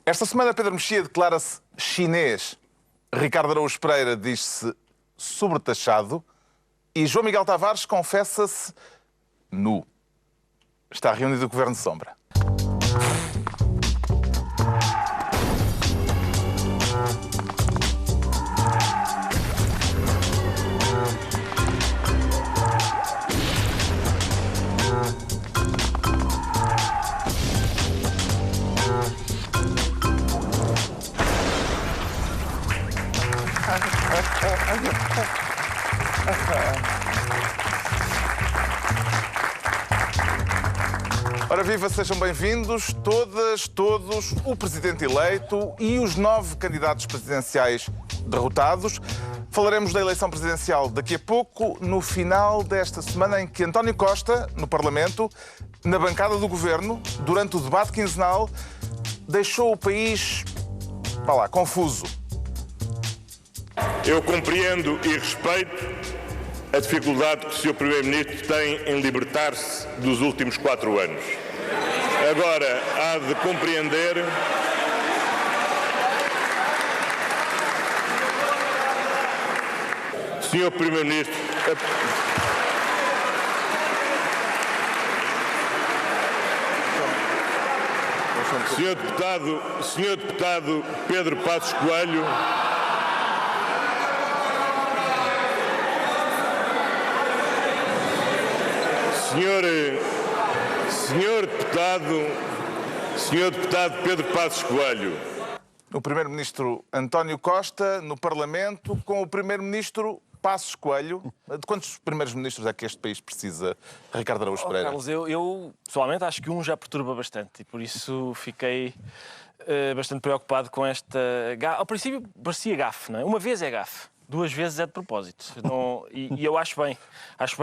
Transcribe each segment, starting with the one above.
Esta semana Pedro Mexia declara-se chinês, Ricardo Araújo Pereira diz-se sobretaxado e João Miguel Tavares confessa-se nu. Está reunido o Governo de Sombra. Ora viva, sejam bem-vindos todas, todos, o Presidente eleito e os 9 candidatos presidenciais derrotados. Falaremos da eleição presidencial daqui a pouco, no final desta semana em que António Costa, no Parlamento, na bancada do Governo, durante o debate quinzenal, deixou o país, vá lá, confuso. Eu compreendo e respeito a dificuldade que o Sr. Primeiro-Ministro tem em libertar-se dos últimos 4 anos. Agora, há de compreender Sr. Primeiro-Ministro, Sr. Deputado Pedro Passos Coelho, Senhor Deputado Pedro Passos Coelho. O Primeiro-Ministro António Costa, no Parlamento, com o Primeiro-Ministro Passos Coelho. De quantos primeiros-ministros é que este país precisa, Ricardo Araújo Pereira? Carlos, eu pessoalmente acho que um já perturba bastante e por isso fiquei bastante preocupado com esta... Ao princípio parecia gafe, não é? Uma vez é gafe, 2 vezes é de propósito. E eu acho bem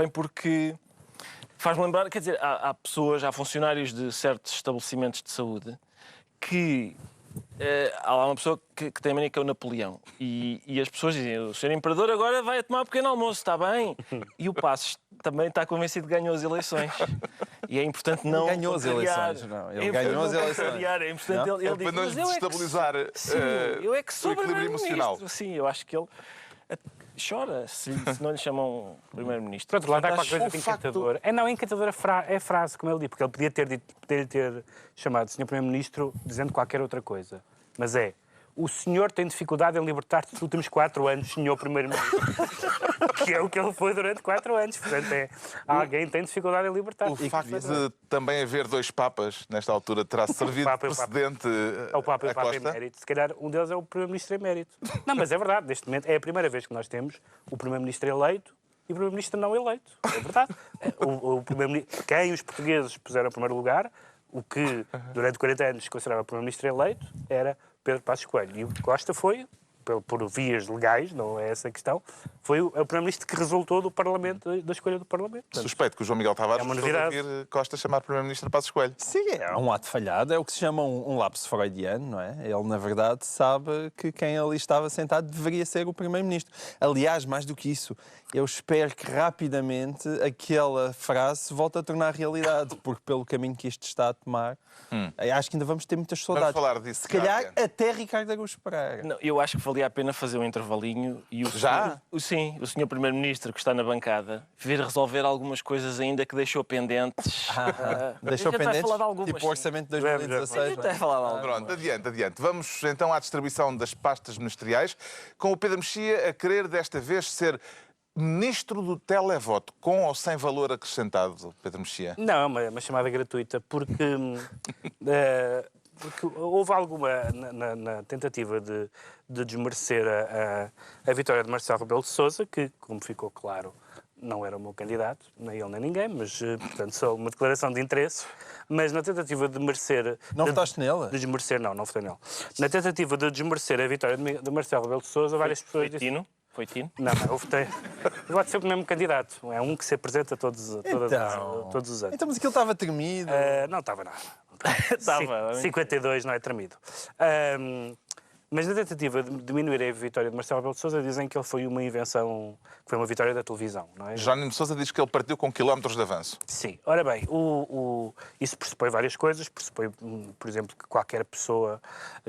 porque... Faz-me lembrar, quer dizer, há pessoas, há funcionários de certos estabelecimentos de saúde que... há lá uma pessoa que tem a mania que é o Napoleão. E as pessoas dizem, o Sr. Imperador agora vai a tomar um pequeno almoço, está bem? E o Passos também está convencido que ganhou as eleições. E é importante não... Ele ganhou as eleições, não. Ele ganhou as eleições. É importante ele diz, para não lhe destabilizar eu é que sou o equilíbrio emocional. Sim, eu acho que ele... chora se não lhe chamam primeiro-ministro. Por outro lado, há qualquer coisa de encantador. Encantador é a frase, como ele disse, porque ele podia ter chamado Sr. Primeiro-Ministro dizendo qualquer outra coisa. Mas o senhor tem dificuldade em libertar-se dos últimos 4 anos, Sr. Primeiro-Ministro. Que é o que ele foi durante 4 anos. Portanto, alguém tem dificuldade em libertar-se. O facto de também haver 2 papas, nesta altura, terá servido de precedente o Papa e o Papa Costa? emérito. Se calhar um deles é o Primeiro-Ministro emérito. Não, mas é verdade. Neste momento é a primeira vez que nós temos o Primeiro-Ministro eleito e o Primeiro-Ministro não eleito. É verdade. Quem os portugueses puseram em primeiro lugar, o que durante 40 anos se considerava o Primeiro-Ministro eleito, era Pedro Passos Coelho. E o Costa foi, por vias legais, não é essa a questão, foi o Primeiro-Ministro que resultou do Parlamento, da escolha do Parlamento. Portanto, suspeito que o João Miguel Tavares gostou de ouvir Costa chamar Primeiro-Ministro Passos Coelho. Sim, é um ato falhado, é o que se chama um lapso freudiano, não é? Ele, na verdade, sabe que quem ali estava sentado deveria ser o Primeiro-Ministro. Aliás, mais do que isso, eu espero que rapidamente aquela frase se volte a tornar realidade, porque pelo caminho que isto está a tomar, acho que ainda vamos ter muitas saudades. Vamos falar disso. Se calhar até Ricardo Araújo Pereira. Não, eu acho que valia a pena fazer um intervalinho e Já? o Sr. Primeiro-Ministro que está na bancada vir resolver algumas coisas ainda que deixou pendentes. Deixou A gente vai pendentes? falar de algumas, Tipo o orçamento de A 2016. gente vai falar de algumas. Pronto, adiante. Vamos então à distribuição das pastas ministeriais, com o Pedro Mexia a querer desta vez ser Ministro do Televoto, com ou sem valor acrescentado, Pedro Mexia? Não, é uma chamada gratuita, porque houve alguma, na tentativa de desmerecer a vitória de Marcelo Rebelo de Sousa, que, como ficou claro, não era o meu candidato, nem ele nem ninguém, mas, portanto, só uma declaração de interesse, mas na tentativa de merecer... Não votaste nele? De desmerecer, não votei nele. Na tentativa de desmerecer a vitória de Marcelo Rebelo de Sousa, várias pessoas... Foi Tino? Não, eu votei. Eu voto sempre o mesmo candidato. É um que se apresenta todos os anos. Então, mas aquilo estava tremido. Não estava nada. Estava. 52 não é tremido. Mas na tentativa de diminuir a vitória de Marcelo Rebelo de Sousa, dizem que ele foi uma invenção, que foi uma vitória da televisão, não é? Jerónimo de Sousa diz que ele partiu com quilómetros de avanço. Sim. Ora bem, isso pressupõe várias coisas. Pressupõe, por exemplo, que qualquer pessoa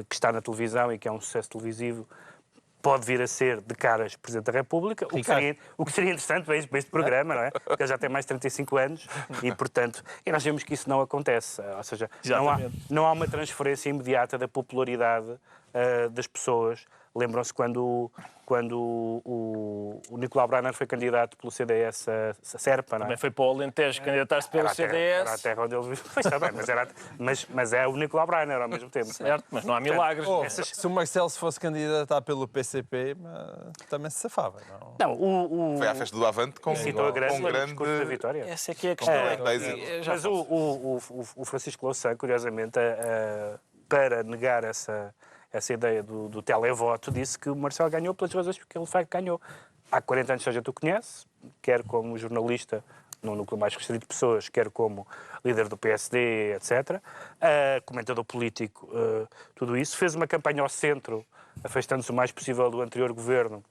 que está na televisão e que é um sucesso televisivo pode vir a ser de caras Presidente da República, o que seria interessante para este programa, não é? Porque ele já tem mais de 35 anos e, portanto, nós vemos que isso não acontece. Ou seja, não há uma transferência imediata da popularidade das pessoas. Lembram-se quando o Nicolau Brainer foi candidato pelo CDS a Serpa, não é? Também foi para o Alentejo candidatar-se pelo CDS. Era a terra onde ele... Pois está bem, mas é o Nicolau Brainer ao mesmo tempo. Certo, mas não há milagres. Se o Marcelo se fosse candidatar pelo PCP, também se safava, não? Não, Foi à festa do Avante com citou a Grécia um no grande... discurso da vitória. Essa é que é a questão. Mas o Francisco Louçã, curiosamente, para negar essa ideia do televoto, disse que o Marcelo ganhou pelas razões porque ele de facto ganhou. Há 40 anos que já tu conheces, quer como jornalista num núcleo mais restrito de pessoas, quer como líder do PSD, etc. Comentador político, tudo isso. Fez uma campanha ao centro, afastando-se o mais possível do anterior governo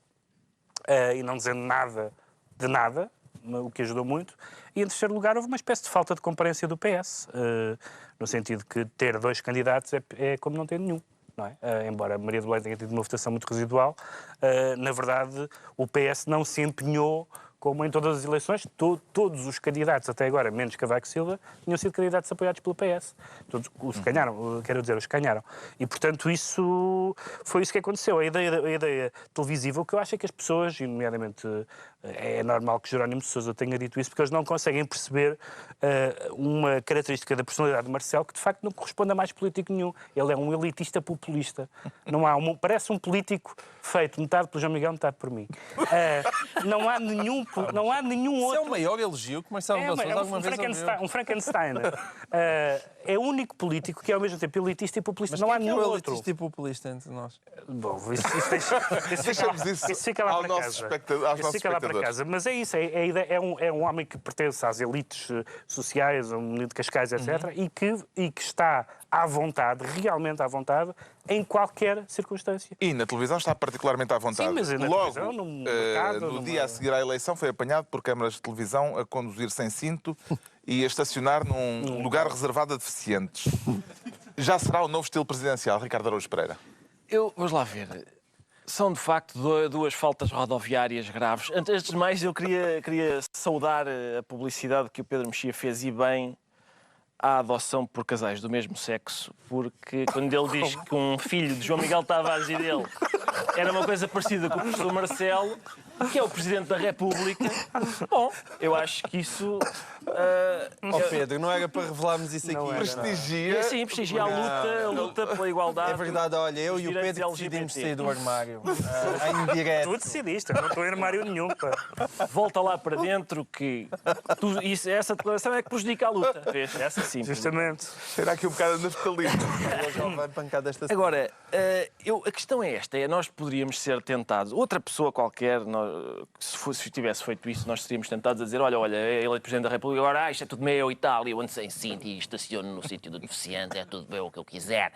e não dizendo nada de nada, o que ajudou muito. E, em terceiro lugar, houve uma espécie de falta de comparência do PS, no sentido que ter 2 candidatos é como não ter nenhum. Não é? Embora Maria de Belém tenha tido uma votação muito residual, na verdade o PS não se empenhou, como em todas as eleições, todos os candidatos até agora, menos Cavaco Silva, tinham sido candidatos apoiados pelo PS. Todos os ganharam, quero dizer, os ganharam. E, portanto, foi isso que aconteceu. A ideia televisiva, o que eu acho é que as pessoas, e nomeadamente é normal que Jerónimo de Sousa tenha dito isso, porque eles não conseguem perceber uma característica da personalidade de Marcelo que, de facto, não corresponde a mais político nenhum. Ele é um elitista populista. Parece um político feito metade pelo João Miguel, metade por mim. Não há nenhum outro... Isso é o maior elogio que Marcelo Rebelo de Sousa alguma vez ouviu. Um Frankenstein. É o único político que é ao mesmo tempo elitista e populista. Mas não há quem é nenhum o outro. elitista e populista entre nós? Bom, Deixamos isso fica lá ao para nosso casa. espectador, aos Isso nossos fica lá para espectadores. casa. Mas é isso, é um homem que pertence às elites sociais, um menino de Cascais, etc., e que está à vontade, realmente à vontade, em qualquer circunstância. E na televisão está particularmente à vontade. Sim, mas na Logo, televisão, no mercado, no dia a seguir à eleição, foi apanhado por câmaras de televisão a conduzir sem cinto e a estacionar num lugar reservado a deficientes. Já será o novo estilo presidencial, Ricardo Araújo Pereira? Vamos lá ver. São, de facto, 2 faltas rodoviárias graves. Antes de mais, eu queria saudar a publicidade que o Pedro Mexia fez, e bem, à adoção por casais do mesmo sexo, porque quando ele diz que um filho de João Miguel Tavares e dele era uma coisa parecida com o professor Marcelo, que é o Presidente da República, bom, eu acho que isso... Pedro, não era para revelarmos isso aqui. Prestigia. Sim, prestigia a luta pela igualdade. É verdade, olha, eu e o direitos Pedro decidimos sair do armário. Em direto. Tu decidiste, eu não estou em armário nenhum. Pá. Volta lá para dentro que essa declaração é que prejudica a luta. Vês? Essa sim. Justamente. Será aqui um bocado de naftalina? Ele vai pancar desta semana. Agora, a questão é esta, nós poderíamos ser tentados, outra pessoa qualquer, se tivesse feito isso, nós seríamos tentados a dizer, olha, ele é Presidente da República, agora isto é tudo meu e tal, eu ando sem cinto e estaciono no sítio do deficiente, é tudo meu o que eu quiser.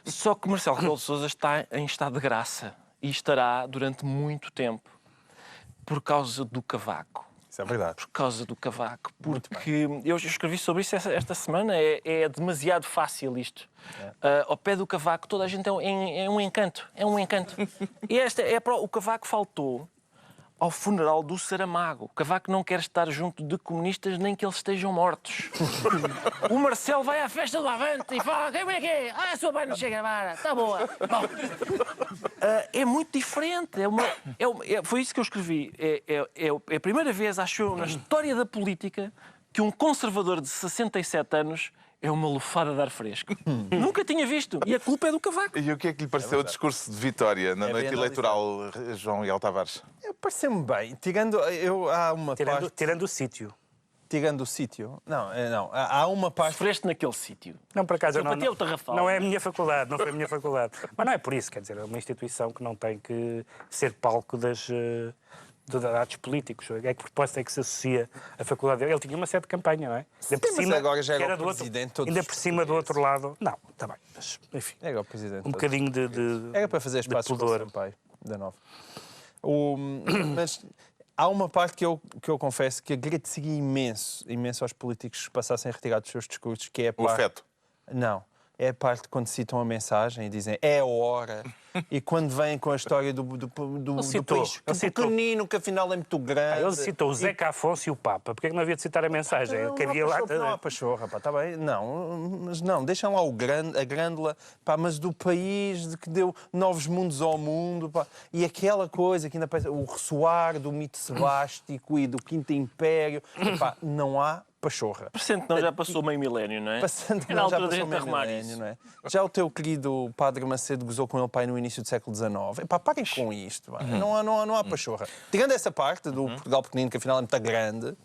Só que Marcelo Rebelo de Sousa está em estado de graça e estará durante muito tempo por causa do Cavaco. Isso é verdade. Por causa do Cavaco. Porque eu escrevi sobre isso esta semana. É demasiado fácil isto. Ao pé do Cavaco, toda a gente é um encanto. É um encanto. E o Cavaco faltou ao funeral do Saramago. O Cavaco não quer estar junto de comunistas nem que eles estejam mortos. O Marcelo vai à festa do Avante e fala: quem é que é? A sua mãe não chega agora. Está boa. Bom, é muito diferente. Foi isso que eu escrevi. É a primeira vez, acho eu, na história da política que um conservador de 67 anos é uma lufada de ar fresco. Nunca tinha visto. E a culpa é do Cavaco. E o que é que lhe pareceu o discurso de vitória na noite eleitoral, João Miguel Tavares? Pareceu-me bem. Tirando o sítio. Tirando o sítio. Não. Há uma parte... Sofreste naquele sítio. Não, por acaso, Bateu o Tarrafal. não é a minha faculdade, não foi a minha faculdade. Mas não é por isso, quer dizer, é uma instituição que não tem que ser palco das de dados políticos. A que propósito é que se associa a faculdade dele? Ele tinha uma sede de campanha, não é? mas agora já era que o do outro, presidente. Todos ainda os por cima do outro portugueses. lado. Não, está bem. Mas, enfim, Era o presidente. um bocadinho de Era para fazer espaço com o pudor. Sampaio, da Nova. Mas há uma parte que eu confesso que agradeceria imenso aos políticos que passassem a retirar dos seus discursos, que é a O parte... afeto. Não. É a parte quando citam a mensagem e dizem é a hora. E quando vêm com a história do citou, país ele citou. pequenino, que afinal é muito grande. Ele citou o Zeca Afonso e o Papa. Porquê é que não havia de citar a mensagem? Não, que havia lá... não há pachorra, pá, está bem? Não, mas não, deixam lá a grândula, pá, mas do país de que deu novos mundos ao mundo, pá, e aquela coisa que ainda parece, o ressoar do mito sebástico e do Quinto Império, pá, não há pachorra. Parecendo que não já passou meio milénio, não é? Passando que É na não já altura da passou gente meio arrumar milénio, isso. não é? Já o teu querido Padre Macedo gozou com ele pai no início do século XIX. Epá, parem com isto. Pá. Não há pachorra. Tirando essa parte do Portugal pequenino, que afinal é muito grande,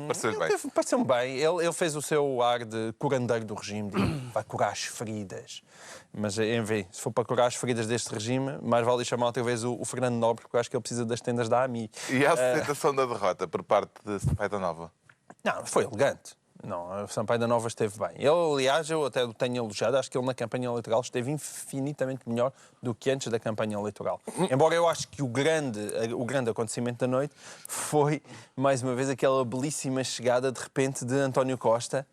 Pareceu-lhe bem. pareceu-me bem. Ele fez o seu ar de curandeiro do regime, de vai curar as feridas. Mas, enfim, se for para curar as feridas deste regime, mais vale chamar outra vez o Fernando Nobre, porque eu acho que ele precisa das tendas da AMI. E a aceitação da derrota por parte de Sampaio da Nova? Não, foi elegante. Não, o Sampaio da Nova esteve bem. Ele, aliás, eu até o tenho elogiado, acho que ele na campanha eleitoral esteve infinitamente melhor do que antes da campanha eleitoral. Embora eu acho que o grande acontecimento da noite foi, mais uma vez, aquela belíssima chegada, de repente, de António Costa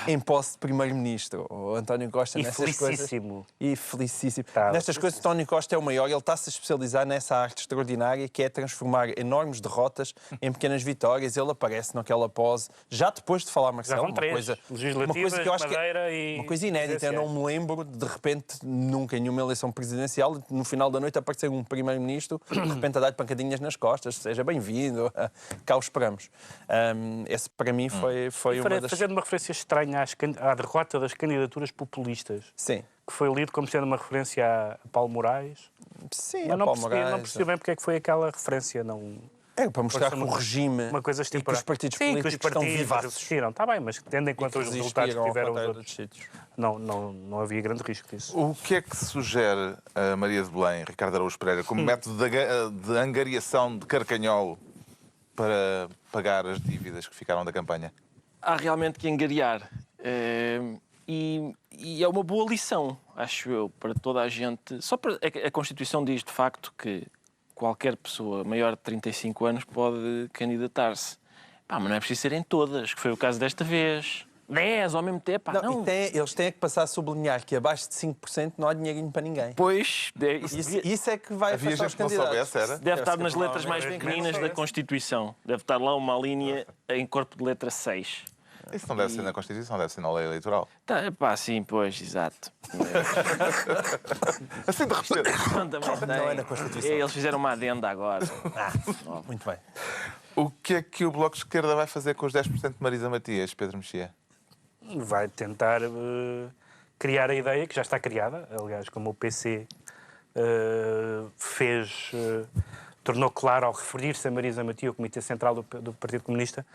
em posse de primeiro-ministro. O António Costa E nessas felicíssimo. coisas... E felicíssimo. Tá. Nestas coisas, António Costa é o maior. Ele está-se a especializar nessa arte extraordinária que é transformar enormes derrotas em pequenas vitórias. Ele aparece naquela pose, já depois de falar Marcelo, vão três. Legislativas, que eu acho que Madeira é e uma coisa inédita. Eu não me lembro, de repente, nunca em nenhuma eleição presidencial, no final da noite aparecer um primeiro-ministro, de repente a dar pancadinhas nas costas. Seja bem-vindo. Cá o esperamos. Esse, para mim, foi uma das... Fazendo uma referência estranha à derrota das candidaturas populistas, Sim. que foi lido como sendo uma referência a Paulo Moraes. Sim, Mas não Paulo percebi, não Moraes. percebi bem porque é que foi aquela referência. Não... É para mostrar que o regime uma coisa e que os extemporânea. partidos Sim, que os políticos estão partidos vivaços. resistiram. Está bem, mas tendo em conta os resultados que tiveram os outros, sítios. não havia grande risco disso. O que é que sugere a Maria de Belém, Ricardo Araújo Pereira, como método de angariação de carcanhol para pagar as dívidas que ficaram da campanha? Há realmente que angariar. E é uma boa lição, acho eu, para toda a gente. Só para a Constituição diz, de facto, que qualquer pessoa maior de 35 anos pode candidatar-se. Pá, mas não é preciso serem todas, que foi o caso desta vez. 10 ao mesmo tempo. Pá, não. Eles têm que passar a sublinhar que abaixo de 5% não há dinheirinho para ninguém. Pois, Isso é que vai Havia afastar os gente que não candidatos. soubesse, era? deve estar nas que letras mais provavelmente pequeninas não da sou Constituição. Deve estar lá uma linha em corpo de letra 6. Isso não deve ser na Constituição, deve ser na lei eleitoral. Tá, pá, sim, pois, exato. Assim de repente. Não é na Constituição. Eles fizeram uma adenda agora. Muito bem. O que é que o Bloco de Esquerda vai fazer com os 10% de Marisa Matias, Pedro Mexia? Vai tentar criar a ideia, que já está criada, aliás, como o PC fez... tornou claro ao referir-se a Marisa Matias, o Comitê Central do Partido Comunista,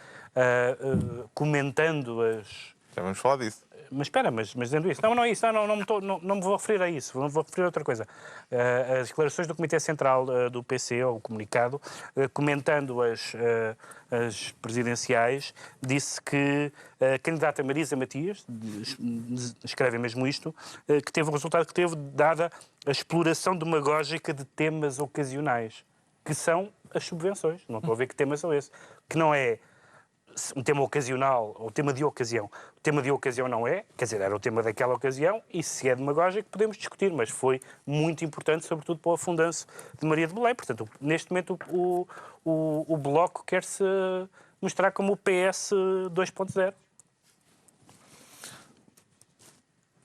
comentando as... Já vamos falar disso. Mas espera, mas dizendo isso. Não é isso. Não me vou referir a isso. Não vou referir a outra coisa. As declarações do Comitê Central do PC, ou o comunicado, comentando as presidenciais, disse que a candidata Marisa Matias, escreve mesmo isto, que teve o resultado que teve, dada a exploração demagógica de temas ocasionais, que são as subvenções. Não estou a ver que temas são esses. Que não é um tema ocasional ou tema de ocasião. O tema de ocasião não é, quer dizer, era o tema daquela ocasião, e se é demagógico podemos discutir, mas foi muito importante, sobretudo para o afundanço de Maria de Belém. Portanto, neste momento o Bloco quer-se mostrar como o PS 2.0.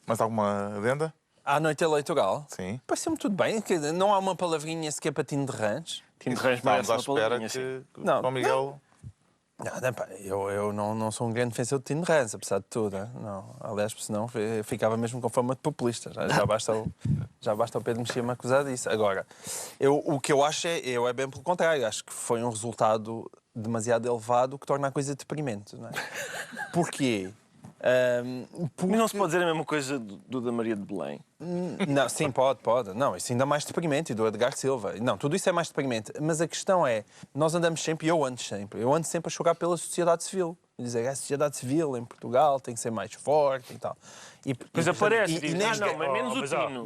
Mais alguma adenda? À noite eleitoral? Sim. Pareceu-me tudo bem. Não há uma palavrinha sequer para Tino de Rãs. Tino de Rãs Estávamos merece à uma espera palavrinha, que sim. Não, João Miguel... Eu não sou um grande defensor de Tino de Rãs, apesar de tudo. Não. Aliás, senão ficava mesmo com fama de populista. Já basta o Pedro Mexia me acusar disso. Agora, o que eu acho é bem pelo contrário. Acho que foi um resultado demasiado elevado que torna a coisa deprimente. Não é? Porquê? Mas não se pode dizer a mesma coisa do da Maria de Belém. Não, sim, pode. Não, isso ainda é mais deprimente, e do Edgar Silva. Não, tudo isso é mais deprimente. Mas a questão é, nós andamos sempre, eu ando sempre a chorar pela sociedade civil. Dizer, a sociedade civil em Portugal tem que ser mais forte e tal. Pois aparece, diz, mas menos o Tino.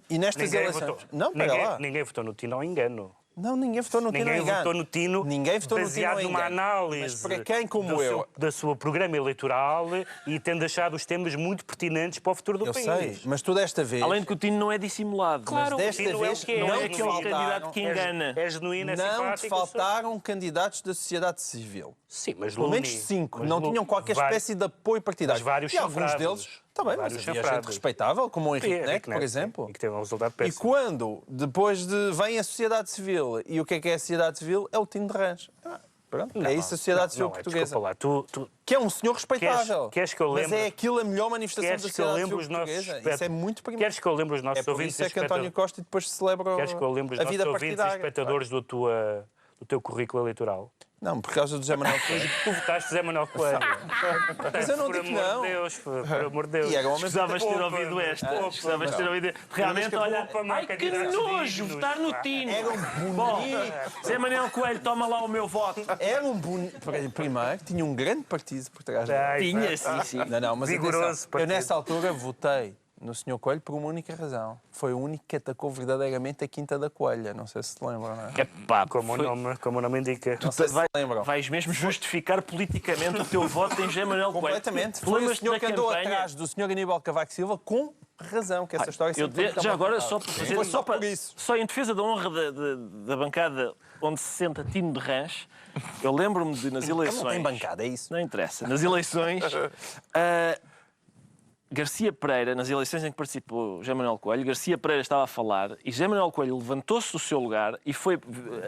E nestas eleições... Não, para lá. Ninguém votou no Tino ao engano. Não, ninguém votou no Tino. Ninguém votou no Tino baseado numa análise mas para quem como eu... da sua programa eleitoral e tendo achado os temas muito pertinentes para o futuro do país. Eu sei, mas tu desta vez... Além de que o Tino não é dissimulado. Claro, mas desta vez não é aquele candidato que engana. É genuíno, é não simpático. te faltaram candidatos da sociedade civil. Sim, mas Pelo menos 5. Não tinham qualquer espécie de apoio partidário. Mas vários e alguns chanfrados. deles... Também, mas Vários havia gente chanfrados. respeitável, como o Henrique Neto, por exemplo. E que teve um resultado E péssimo. quando, depois vem a sociedade civil, e o que é a sociedade civil? É o Tino de Rãs. Pronto, é isso a sociedade civil portuguesa. Desculpa lá, tu Que é um senhor respeitável. Queres que eu lembre? Mas é aquilo a melhor manifestação da Queres que eu sociedade lembre civil os nossos portuguesa. Isso é muito primeiro. Queres que eu lembre os nossos É por ouvintes isso é que António Costa depois celebra Queres que eu lembre os a nossos vida ouvintes e partidária. espectadores do teu currículo eleitoral? Não, por causa do José Manuel Coelho. Tu votaste José Manuel Coelho. Mas eu não digo que não. Por amor de Deus. E era um homem Precisavas ter Poupa, ouvido esta. poupa, Precisavas ter ouvido. Realmente, olha. poupa-me Ai, que candidatos nojo dignos, votar no pá. Tino. Era um bonito. Zé Manuel Coelho, toma lá o meu voto. Era um bonito. Primeiro, tinha um grande partido por trás dele. Ai, Tinha, pá. sim. Não, mas Vigoroso atenção, eu partido. nessa altura votei no Sr. Coelho por uma única razão. Foi o único que atacou verdadeiramente a Quinta da Coelha. Não sei se se lembram, não é? Epá, Como o nome indica. Não sei se se lembram. vais mesmo justificar politicamente o teu voto em José Manuel Coelho. Completamente. Foi o Lembras-te senhor da que andou campanha? atrás do Sr. Aníbal Cavaco Silva com razão, que essa história Eu sempre foi já agora, contada. só para fazer. Foi só por isso. Só em defesa da honra da bancada onde se senta Tino de Rãs, eu lembro-me de nas eleições. Não tem bancada, é isso? Não interessa. Nas eleições, Garcia Pereira, nas eleições em que participou José Manuel Coelho, Garcia Pereira estava a falar e José Manuel Coelho levantou-se do seu lugar e foi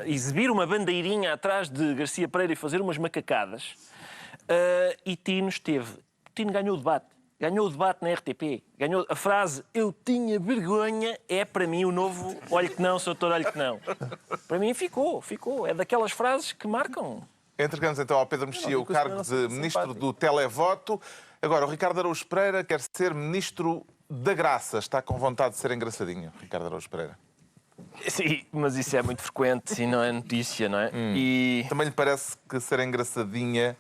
exibir uma bandeirinha atrás de Garcia Pereira e fazer umas macacadas. E Tino esteve. Tino ganhou o debate. Ganhou o debate na RTP. Ganhou a frase "eu tinha vergonha" é para mim o novo "olhe que não, Sr. Olhe que não". Para mim ficou. É daquelas frases que marcam. Entregamos então ao Pedro Mexia o cargo de Ministro simpático. do Televoto. Agora, o Ricardo Araújo Pereira quer ser Ministro da Graça. Está com vontade de ser engraçadinho, Ricardo Araújo Pereira. Sim, mas isso é muito frequente e não é notícia, não é? E Também lhe parece que ser engraçadinha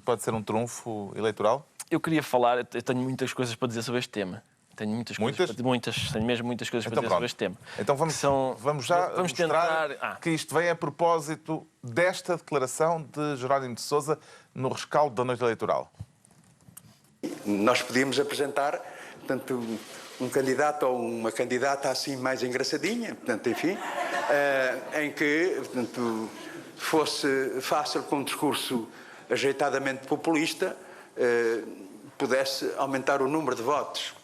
pode ser um trunfo eleitoral? eu queria falar, eu tenho muitas coisas para dizer sobre este tema. Tenho muitas Muitas? coisas para muitas, tenho mesmo muitas coisas Então para dizer pronto. sobre este tema. Então vamos, Que são- vamos já vamos mostrar tentar. que isto vem a propósito desta declaração de Jerónimo de Sousa no rescaldo da noite eleitoral. Nós podíamos apresentar, portanto, um candidato ou uma candidata assim mais engraçadinha, portanto, enfim, em que, portanto, fosse fácil com um discurso ajeitadamente populista, pudesse aumentar o número de votos.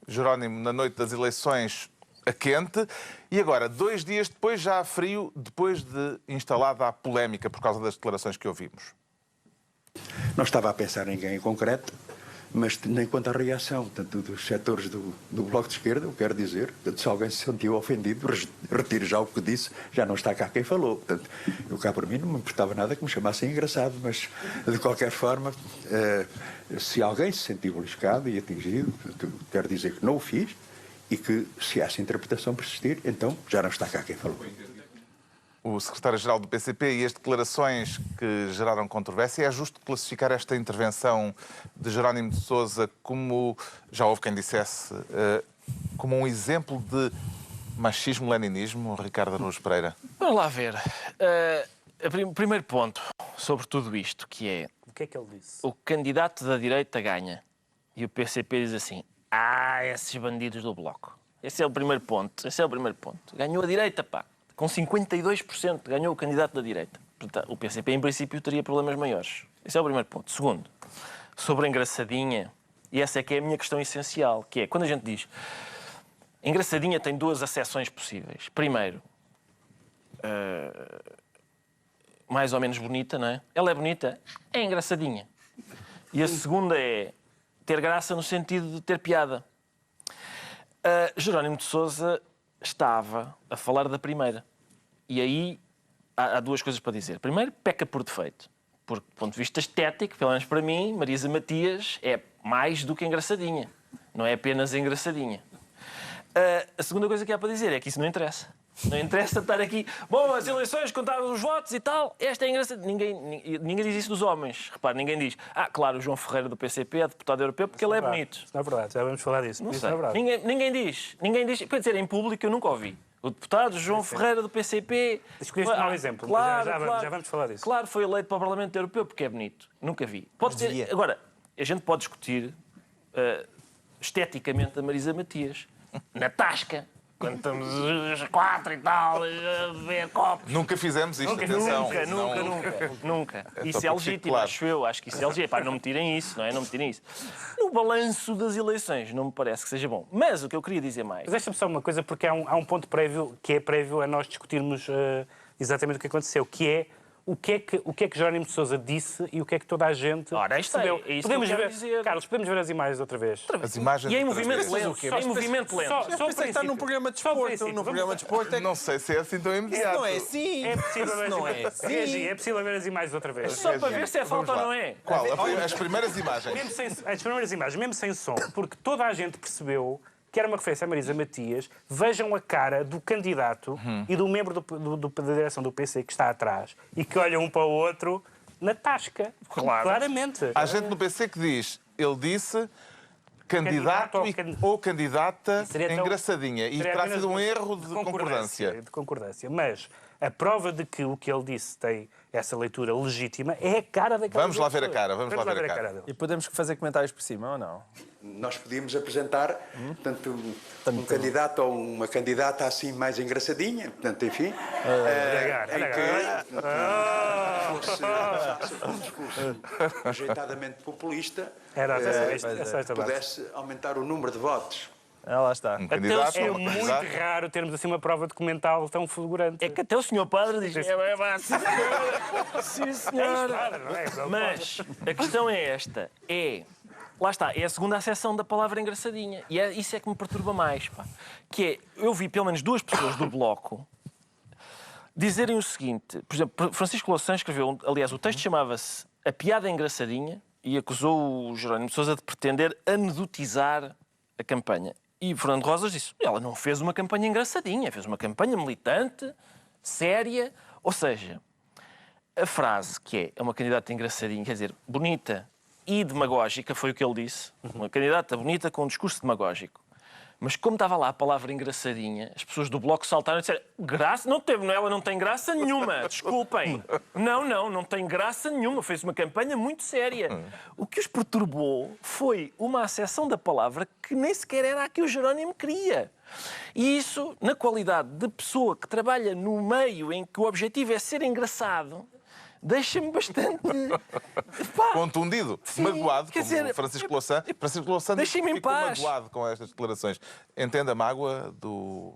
Jerónimo, na noite das eleições, a quente. E agora, 2 dias depois, já a frio, depois de instalada a polémica por causa das declarações que ouvimos. Não estava a pensar em ninguém em concreto, mas nem quanto à reação, portanto, dos setores do Bloco de Esquerda, eu quero dizer, portanto, se alguém se sentiu ofendido, retire já o que disse, já não está cá quem falou. Portanto, eu cá por mim não me importava nada que me chamassem engraçado, mas de qualquer forma, se alguém se sentiu beliscado e atingido, portanto, quero dizer que não o fiz e que se essa interpretação persistir, então já não está cá quem falou. O secretário-geral do PCP e as declarações que geraram controvérsia, é justo classificar esta intervenção de Jerónimo de Sousa como, já houve quem dissesse, como um exemplo de machismo-leninismo, Ricardo Araújo Pereira? Vamos lá ver. Primeiro ponto sobre tudo isto, que é O que é que ele disse? o candidato da direita ganha. E o PCP diz assim: esses bandidos do Bloco. Esse é o primeiro ponto. Ganhou a direita, pá. Com 52% ganhou o candidato da direita. Portanto, o PCP, em princípio, teria problemas maiores. Esse é o primeiro ponto. Segundo, sobre a engraçadinha, e essa é que é a minha questão essencial, que é, quando a gente diz engraçadinha tem 2 acessões possíveis. Primeiro, mais ou menos bonita, não é? Ela é bonita, é engraçadinha. E a segunda é ter graça no sentido de ter piada. Jerónimo de Sousa estava a falar da primeira. E aí há 2 coisas para dizer. Primeiro, peca por defeito. Porque, do ponto de vista estético, pelo menos para mim, Marisa Matias é mais do que engraçadinha. Não é apenas engraçadinha. A segunda coisa que há para dizer é que isso não interessa. Não interessa estar aqui. Bom, as eleições contaram os votos e tal. Esta é engraçada. Ninguém diz isso dos homens. Repare, ninguém diz. Claro, o João Ferreira do PCP é deputado europeu porque ele é bonito. Isso não é verdade, já vamos falar disso. Não Isso sei. não é verdade. Ninguém diz. Quer dizer, em público eu nunca ouvi. O deputado João Ferreira do PCP... Escolheste um mau exemplo, mas já vamos falar disso. Claro, foi eleito para o Parlamento Europeu porque é bonito. Nunca vi. Pode dizer, agora, a gente pode discutir esteticamente a Marisa Matias. Na tasca. Quando estamos os 4 e tal, a beber copos. Nunca fizemos isto, atenção. Nunca. Isso para é que legítimo, fique claro. acho eu. Acho que isso é legítimo. Pá, não me tirem isso, não é? Não me tirem isso. No balanço das eleições, não me parece que seja bom. Mas o que eu queria dizer mais... Mas deixa-me só uma coisa, porque há um ponto prévio que é prévio a nós discutirmos exatamente o que aconteceu, que é o que é que Jerónimo de Sousa disse e o que é que toda a gente Ora, isto percebeu. é isso Podemos que eu quero ver, dizer. Carlos, podemos ver as imagens outra vez. As imagens E em outra movimento vez. lento. Em movimento lento. Só Eu pensei que está num programa de desporto. No programa de desporto é que Não sei se é assim tão imediato. não é assim. É possível ver não as é imagens. assim. Regi, é possível ver as imagens outra vez. Só para ver se é falta ou não é. Qual? As primeiras imagens. Mesmo sem, as primeiras imagens, mesmo sem som, porque toda a gente percebeu que era uma referência a Marisa Matias. Vejam a cara do candidato e do membro da direção do PC que está atrás e que olham um para o outro na tasca. Claro. Claramente. Há gente no PC que diz, ele disse candidato ou candidata Seria tão- engraçadinha. E seria terá apenas sido um uma- erro de concordância. De concordância. Mas a prova de que o que ele disse tem essa leitura legítima é a cara daquela Vamos lá ver a pessoa. cara, vamos lá ver a cara. dele. E podemos fazer comentários por cima ou não? Nós podíamos apresentar, portanto, um candidato ou uma candidata assim mais engraçadinha, portanto, enfim, fosse um discurso ajeitadamente populista, Era esta base. pudesse aumentar o número de votos. Lá está. Um candidato, É uma muito candidata. raro termos assim uma prova documental tão fulgurante. É que até o senhor padre diz... Sim, senhora. Sim, senhora. Não é? Mas a questão é esta. Lá está, é a segunda acessão da palavra engraçadinha. E isso é que me perturba mais. Pá. Que é, eu vi pelo menos 2 pessoas do Bloco dizerem o seguinte. Por exemplo, Francisco Louçã escreveu, aliás, o texto chamava-se A Piada Engraçadinha e acusou o Jerónimo de Sousa de pretender anedotizar a campanha. E Fernando Rosas disse, ela não fez uma campanha engraçadinha, fez uma campanha militante, séria. Ou seja, a frase que é uma candidata engraçadinha, quer dizer, bonita e demagógica, foi o que ele disse. Uma candidata bonita com um discurso demagógico. Mas como estava lá a palavra engraçadinha, as pessoas do Bloco saltaram e disseram graça? Não teve, ela não tem graça nenhuma, desculpem. Não tem graça nenhuma, fez uma campanha muito séria. O que os perturbou foi uma acessão da palavra que nem sequer era a que o Jerónimo queria. E isso, na qualidade de pessoa que trabalha no meio em que o objetivo é ser engraçado, deixa-me bastante... Contundido, Sim, magoado, quer como dizer, Francisco Louçã. Francisco Louçã deixem-me em ficou paz. magoado com estas declarações. Entende a mágoa do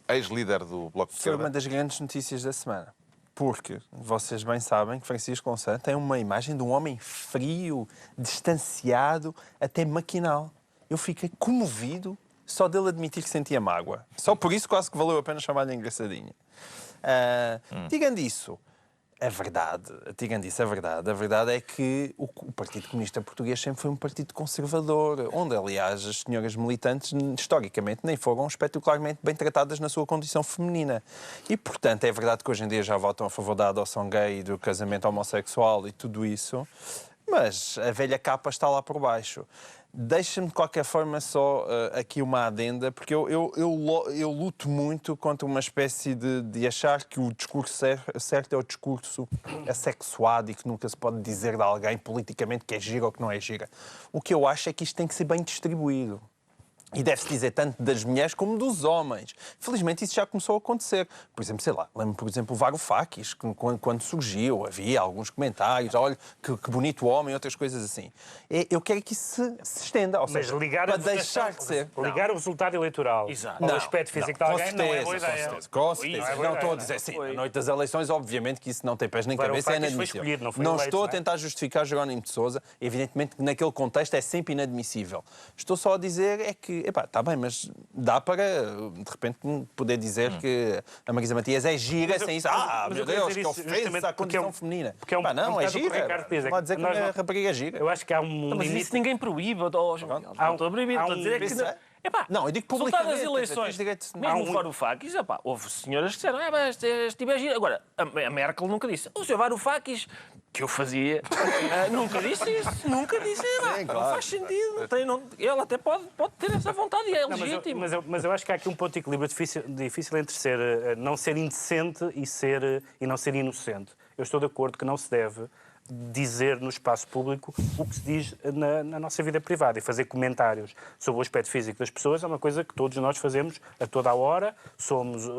ex-líder do Bloco de Foi Esquerda? uma das grandes notícias da semana. Porque vocês bem sabem que Francisco Louçã tem uma imagem de um homem frio, distanciado, até maquinal. Eu fiquei comovido só dele admitir que sentia mágoa. Só por isso quase que valeu a pena chamar-lhe engraçadinha. Tirando isso, a verdade é que o Partido Comunista Português sempre foi um partido conservador, onde, aliás, as senhoras militantes, historicamente, nem foram espetacularmente bem tratadas na sua condição feminina. E, portanto, é verdade que hoje em dia já votam a favor da adoção gay, do casamento homossexual e tudo isso, mas a velha capa está lá por baixo. Deixa-me, de qualquer forma, só aqui uma adenda, porque eu luto muito contra uma espécie de achar que o discurso certo é o discurso assexuado e que nunca se pode dizer de alguém politicamente que é gira ou que não é gira. O que eu acho é que isto tem que ser bem distribuído. E deve-se dizer tanto das mulheres como dos homens. Felizmente isso já começou a acontecer. Por exemplo, sei lá, lembro, por exemplo, o Varoufakis, que quando surgiu, havia alguns comentários, olha, que bonito homem, outras coisas assim. Eu quero que isso se estenda, ou seja, para deixar de ser... Ligar o resultado eleitoral Exato. ao aspecto físico de alguém não é boa ideia. Com certeza. Não é boa Não estou a ideia. dizer assim, na noite das eleições, obviamente que isso não tem pés nem cabeça, é Varoufakis foi inadmissível. escolhido, não foi Não eleito, estou a não é? tentar justificar Jerónimo de Sousa, evidentemente que naquele contexto é sempre inadmissível. Estou só a dizer é que que, está bem, mas dá para, de repente, poder dizer que a Marisa Matias é gira sem isso. mas Meu eu queria Deus, dizer que isso ofensa justamente à porque é condição feminina. porque é um Não, é bocado o que o gira. Ricardo diz, é Pode dizer que nós a não- rapariga é gira. Eu acho que há um Mas limite. isso ninguém proíbe. Estou a proibir. há Estou a dizer que... Pensa- Epá, Não, eu digo resultado das publicamente, eleições, tens direito- mesmo Há o Varoufakis, houve senhoras que disseram este tipo é giro. Agora, a Merkel nunca disse. O Sr. Varoufakis, que eu fazia, nunca disse isso. Nunca disse. Não claro. faz sentido. Ele até pode ter essa vontade e é Não, legítimo. mas eu acho que há aqui um ponto de equilíbrio difícil entre não ser indecente e não ser inocente. Eu estou de acordo que não se deve dizer no espaço público o que se diz na nossa vida privada e fazer comentários sobre o aspecto físico das pessoas é uma coisa que todos nós fazemos a toda a hora,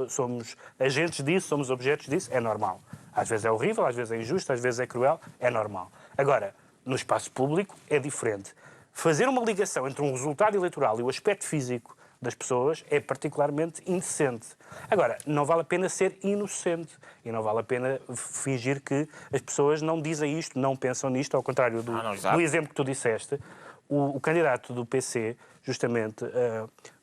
somos agentes disso, somos objetos disso, é normal. Às vezes é horrível, às vezes é injusto, às vezes é cruel, é normal. Agora, no espaço público é diferente. Fazer uma ligação entre um resultado eleitoral e o aspecto físico das pessoas é particularmente indecente. Agora, não vale a pena ser inocente e não vale a pena fingir que as pessoas não dizem isto, não pensam nisto, ao contrário do exemplo que tu disseste. O candidato do PC, justamente,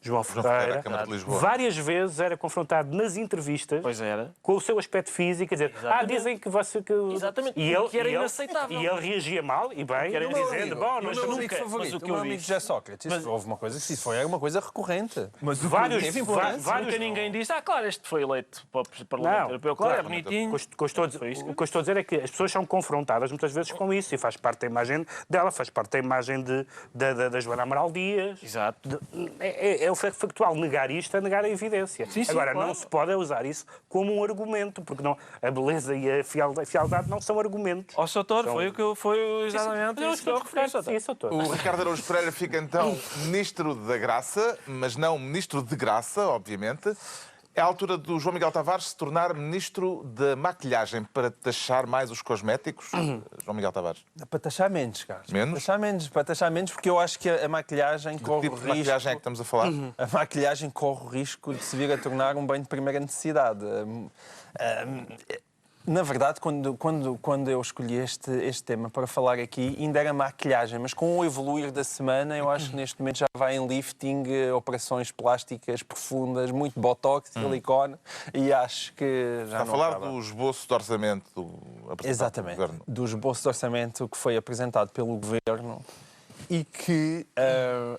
João Ferreira, Câmara de Lisboa. várias vezes era confrontado nas entrevistas Pois era. com o seu aspecto físico, a dizer, Exatamente. dizem que você... Que... Exatamente. E ele, Que era e ele- inaceitável. E ele reagia mal, e bem, era dizendo, inaceitável. bom, O mas meu nunca... amigo favorito, o que o eu meu amigo disse- José Sócrates, isso houve uma coisa que isso foi uma coisa recorrente. Mas vários, teve va- importância. vários... Nunca ninguém disse, claro, este foi eleito para o Parlamento Não, Europeu. Claro, é claro. bonitinho. O que eu estou a dizer é que as pessoas são confrontadas muitas vezes com isso e faz parte da imagem dela, faz parte da imagem da Joana Amaral Dias. Exato. É o factual. Negar isto é negar a evidência. Sim, sim, Agora, claro. não se pode usar isso como um argumento, porque não, a beleza e a fialdade não são argumentos. Ó, Soutor, foi exatamente Eu isso que eu estou a referi, referir Soutor. isso, doutor. O Ricardo Araújo Pereira fica então Ministro da Graça, mas não Ministro de Graça, obviamente. É a altura do João Miguel Tavares se tornar Ministro da Maquilhagem para taxar mais os cosméticos? João Miguel Tavares. Para taxar menos, Carlos. Menos? Para taxar menos, porque eu acho que a maquilhagem corre Que tipo o de risco... maquilhagem é que estamos a falar? A maquilhagem corre o risco de se vir a tornar um bem de primeira necessidade. Na verdade, quando eu escolhi este tema para falar aqui, ainda era maquilhagem, mas com o evoluir da semana, eu acho que neste momento já vai em lifting, operações plásticas profundas, muito botox, silicone, e acho que já Está a não falar acaba. do esboço de orçamento apresentado Exatamente, pelo Governo. do esboço de orçamento que foi apresentado pelo Governo e que,